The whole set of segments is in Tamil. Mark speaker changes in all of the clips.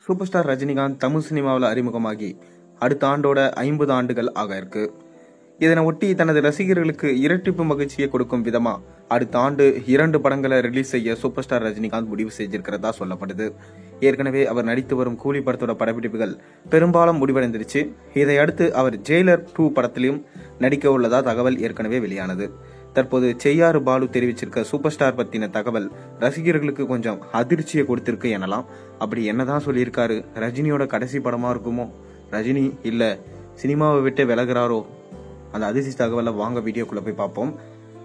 Speaker 1: சூப்பர் ஸ்டார் ரஜினிகாந்த் தமிழ் சினிமாவில் அறிமுகமாகி அடுத்த ஆண்டோட 50 ஆண்டுகள் ஆக இருக்கு. இதனை ஒட்டி தனது ரசிகர்களுக்கு இரட்டிப்பு மகிழ்ச்சியை கொடுக்கும் விதமா அடுத்த ஆண்டு 2 படங்களை ரிலீஸ் செய்ய சூப்பர் ஸ்டார் ரஜினிகாந்த் முடிவு செஞ்சிருக்கிறதா சொல்லப்படுது. ஏற்கனவே அவர் நடித்து வரும் கூலி படத்தோட படப்பிடிப்புகள் பெரும்பாலும் முடிவடைந்துருச்சு. இதையடுத்து அவர் ஜெயிலர் 2 படத்திலும் நடிக்க உள்ளதா தகவல் ஏற்கனவே வெளியானது. தற்போது செய்யாறு பாலு தெரிவிச்சிருக்க சூப்பர் ஸ்டார் பத்தின தகவல் ரசிகர்களுக்கு கொஞ்சம் அதிர்ச்சியை கொடுத்திருக்கு எனலாம். அப்படி என்னதான் சொல்லியிருக்காரு? ரஜினியோட கடைசி படமா இருக்குமோ? ரஜினி இல்ல சினிமாவை விட்டு விலகிறாரோ? அந்த அதிர்ச்சி தகவலை வாங்க வீடியோக்குள்ள போய் பார்ப்போம்.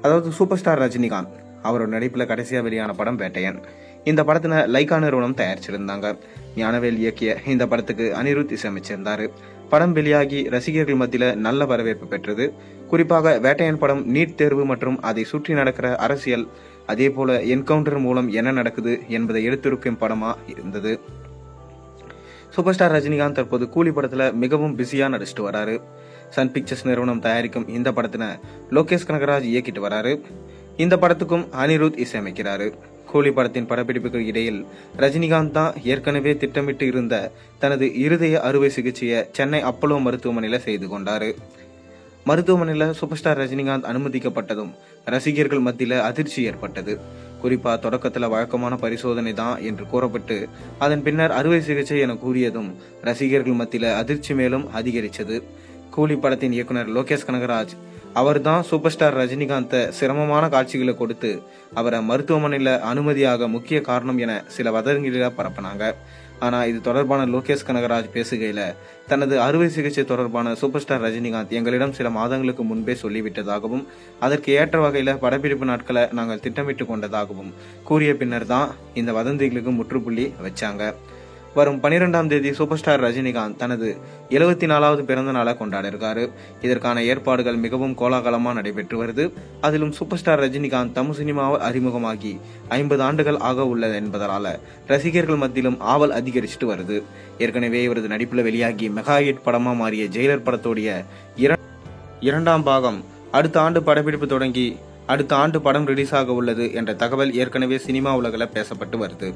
Speaker 1: அதாவது சூப்பர் ஸ்டார் ரஜினிகாந்த் அவரோட நடிப்புல கடைசியா வெளியான படம் வேட்டையன். இந்த படத்துல லைகா நிறுவனம் தயாரிச்சிருந்தாங்க. ஞானவேல் இயக்கிய இந்த படத்துக்கு அனிருத் இசையமைச்சிருந்தாரு. படம் வெளியாகி ரசிகர்கள் மத்தியில நல்ல வரவேற்பு பெற்றது. குறிப்பாக வேட்டையன் படம் நீட் தேர்வு மற்றும் அதை சுற்றி நடக்கிற அரசியல், அதே போல என்கவுண்டர் மூலம் என்ன நடக்குது என்பதை எடுத்திருக்கும் படமா இருந்தது. சூப்பர் ஸ்டார் ரஜினிகாந்த் தற்போது கூலி படத்துல மிகவும் பிஸியா நடிச்சிட்டு வராரு. சன் பிக்சர்ஸ் நிறுவனம் தயாரிக்கும் இந்த படத்தின லோகேஷ் கனகராஜ் இயக்கிட்டு வராரு. இந்த படத்துக்கும் அனிருத் இசையமைக்கிறாரு. கூலி படத்தின் படப்பிடிப்புக்கு இடையில் ரஜினிகாந்த் தான் ஏற்கனவே திட்டமிட்டு இருந்த தனது இருதய அறுவை சிகிச்சையை சென்னை அப்போலோ மருத்துவமனையில செய்து கொண்டாரு. மருத்துவமனையில சூப்பர் ஸ்டார் ரஜினிகாந்த் அனுமதிக்கப்பட்டதும் ரசிகர்கள் மத்தியில அதிர்ச்சி ஏற்பட்டது. குறிப்பா தொடக்கத்துல வழக்கமான பரிசோதனை தான் என்று கூறப்பட்டு அதன் பின்னர் அறுவை சிகிச்சை என கூறியதும் ரசிகர்கள் மத்தியில அதிர்ச்சி மேலும் அதிகரிச்சது. கூலி படத்தின் இயக்குனர் லோகேஷ் கனகராஜ் அவர் தான் சூப்பர் ஸ்டார் ரஜினிகாந்தை சிரமமான காட்சிகளை கொடுத்து அவரை மருத்துவமனையில அனுமதியாக முக்கிய காரணம் என சில வதந்திகளை பரப்பினாங்க. ஆனா இது தொடர்பான லோகேஷ் கனகராஜ் பேசுகையில தனது அறுவை சிகிச்சை தொடர்பான சூப்பர் ஸ்டார் ரஜினிகாந்த் எங்களிடம் சில மாதங்களுக்கு முன்பே சொல்லிவிட்டதாகவும் அதற்கு ஏற்ற வகையில படப்பிடிப்பு நாட்களை நாங்கள் திட்டமிட்டு கொண்டதாகவும் கூறிய பின்னர் தான் இந்த வதந்திகளுக்கு முற்றுப்புள்ளி வச்சாங்க. வரும் 12ஆம் தேதி சூப்பர் ஸ்டார் ரஜினிகாந்த் தனது 74வது பிறந்த நாளை கொண்டாட இருக்காரு. இதற்கான ஏற்பாடுகள் மிகவும் கோலாகலமா நடைபெற்று வருது. அதிலும் சூப்பர் ஸ்டார் ரஜினிகாந்த் தமிழ் சினிமாவை அறிமுகமாகி 50 ஆண்டுகள் ஆக உள்ளது என்பதனால ரசிகர்கள் மத்தியிலும் ஆவல் அதிகரிச்சுட்டு வருது. ஏற்கனவே இவரது நடிப்புல வெளியாகி மெகா ஹிட் படமா மாறிய ஜெயிலர் படத்தோடைய 2ஆம் பாகம் அடுத்த ஆண்டு படப்பிடிப்பு தொடங்கி அடுத்த ஆண்டு படம் ரிலீஸ் ஆக உள்ளது என்ற தகவல் ஏற்கனவே சினிமா உலகில பேசப்பட்டு வருது.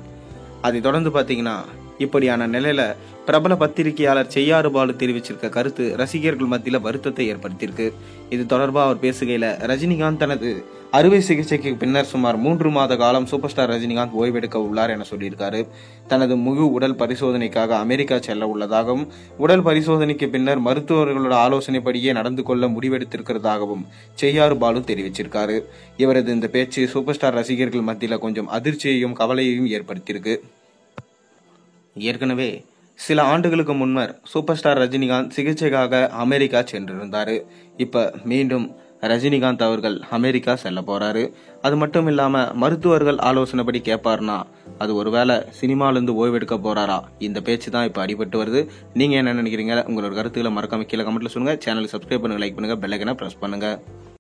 Speaker 1: அதை தொடர்ந்து பாத்தீங்கன்னா இப்படியான நிலையில பிரபல பத்திரிகையாளர் செய்யாறு பாலு தெரிவிச்சிருக்க கருத்து ரசிகர்கள் மத்தியில வருத்தத்தை ஏற்படுத்தியிருக்கு. இது தொடர்பா அவர் பேசுகையில ரஜினிகாந்த் தனது அறுவை சிகிச்சைக்கு பின்னர் சுமார் 3 மாத காலம் சூப்பர் ஸ்டார் ரஜினிகாந்த் ஓய்வெடுக்க உள்ளார் என சொல்லியிருக்காரு. தனது முழு உடல் பரிசோதனைக்காக அமெரிக்கா செல்ல உள்ளதாகவும் உடல் பரிசோதனைக்கு பின்னர் மருத்துவர்களோட ஆலோசனைப்படியே நடந்து கொள்ள முடிவெடுத்திருக்கிறதாகவும் செய்யாறு பாலு தெரிவிச்சிருக்காரு. இவரது இந்த பேச்சு சூப்பர் ஸ்டார் ரசிகர்கள் மத்தியில கொஞ்சம் அதிர்ச்சியையும் கவலையையும் ஏற்படுத்தியிருக்கு. ஏற்கனவே சில ஆண்டுகளுக்கு முன்னர் சூப்பர் ஸ்டார் ரஜினிகாந்த் சிகிச்சைக்காக அமெரிக்கா சென்றிருந்தாரு. இப்ப மீண்டும் ரஜினிகாந்த் அவர்கள் அமெரிக்கா செல்ல போறாரு. அது மட்டும் இல்லாம மருத்துவர்கள் ஆலோசனைப்படி கேட்பாருனா அது ஒருவேளை சினிமால இருந்து ஓய்வெடுக்க போறாரா? இந்த பேச்சு தான் இப்ப அடிபட்டு வருது. நீங்க என்ன நினைக்கிறீங்க? உங்களோட கருத்துக்களை மறக்காம கீழே கமெண்ட்ல சொல்லுங்க. சேனலுக்கு சப்ஸ்கிரைப் பண்ணுங்க, லைக் பண்ணுங்க, பெல் ஐகானை பிரஸ் பண்ணுங்க.